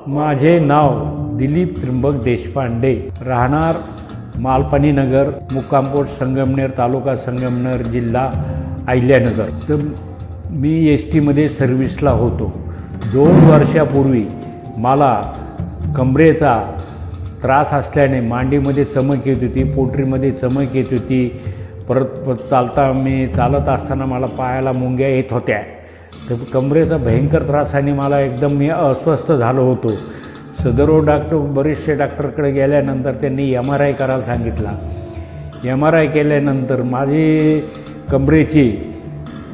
माझे नाव दिलीप त्र्यंबक देशपांडे, राहणार मालपाणी नगर, मुक्कामपोस्ट संगमनेर, तालुका संगमनेर, जिल्हा अहिल्यानगर। तर मी एसटीमध्ये सर्व्हिसला होतो। 2 वर्षापूर्वी मला कमरेचा त्रास असल्याने मांडीमध्ये चमक येत होती, पोटरीमध्ये चमक येत होती। परत चालत असताना मला पायाला मुंग्या येत होत्या। तर कमरेचा भयंकर त्रासाने मला एकदम मी अस्वस्थ झालो होतो। सदर बरेचसे डॉक्टरकडे गेल्यानंतर त्यांनी MRI करायला सांगितला। MRI केल्यानंतर माझी कमरेची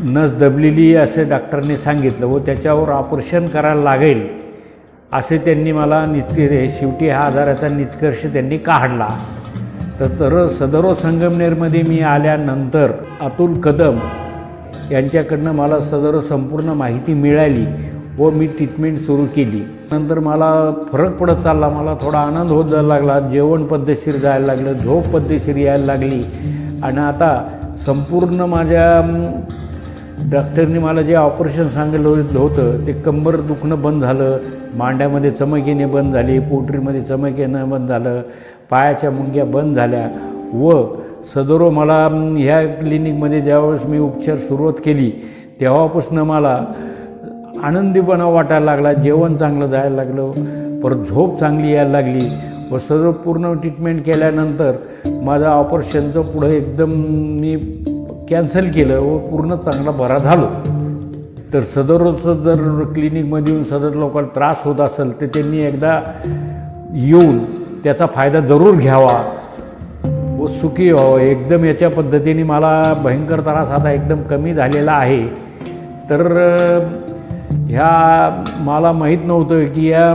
नस दबलेली असे डॉक्टरने सांगितलं व त्याच्यावर ऑपरेशन करायला लागेल असे त्यांनी मला शेवटी हा आजाराचा निष्कर्ष त्यांनी काढला। तर सदर संगमनेरमध्ये मी आल्यानंतर अतुल कदम यांच्याकडनं मला सदर संपूर्ण माहिती मिळाली व मी ट्रीटमेंट सुरू केली। नंतर मला फरक पडत चालला, मला थोडा आनंद होत जायला लागला। जेवण पद्धतशीर जायला लागलं, झोप पद्धतशीर यायला लागली आणि आता संपूर्ण माझ्या डॉक्टरनी मला जे ऑपरेशन सांगितलं होतं ते कंबर दुखणं बंद झालं, मांड्यामध्ये चमक येणे बंद झाली, पोटरीमध्ये चमक येणं बंद झालं, पायाच्या मुंग्या बंद झाल्या व सदरो मला ह्या क्लिनिकमध्ये ज्यावेळेस मी उपचार सुरुवात केली तेव्हापासून मला आनंदीपणा वाटायला लागला, जेवण चांगलं जायला लागलं, परत झोप चांगली यायला लागली व सर्व पूर्ण ट्रीटमेंट केल्यानंतर माझं ऑपरेशनचं पुढं एकदम मी कॅन्सल केलं व पूर्ण चांगला बरा झालो। तर सदरचं जर क्लिनिकमध्ये येऊन सदर लोकांना त्रास होत असेल तर त्यांनी एकदा येऊन त्याचा फायदा जरूर घ्यावा व सुखी व्हावं। एकदम याच्या पद्धतीने मला भयंकर त्रास आता एकदम कमी झालेला आहे। तर ह्या मला माहीत नव्हतं की या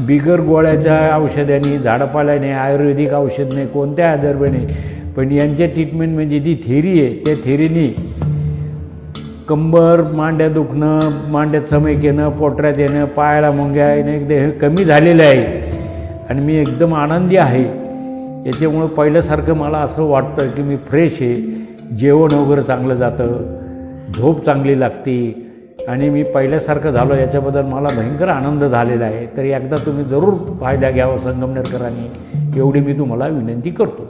बिगर गोळ्याच्या औषधाने, झाडपाल्याने, आयुर्वेदिक औषधने, कोणत्या आजारपणे, पण यांच्या ट्रीटमेंट म्हणजे जी थेरी आहे त्या थेरीने कंबर, मांड्या दुखणं, मांड्यात चमक येणं, पोटऱ्यात येणं, पायाला मुंग्या येणं एकदम हे कमी झालेलं आहे आणि मी एकदम आनंदी आहे। याच्यामुळं पहिल्यासारखं मला असं वाटतं की मी फ्रेश आहे, जेवण वगैरे चांगलं जातं, झोप चांगली लागते आणि मी पहिल्यासारखं झालो। याच्याबद्दल मला भयंकर आनंद झालेला आहे। तर एकदा तुम्ही जरूर फायदा घ्यावा संगमनेरकरांनी, एवढी मी तुम्हाला विनंती करतो।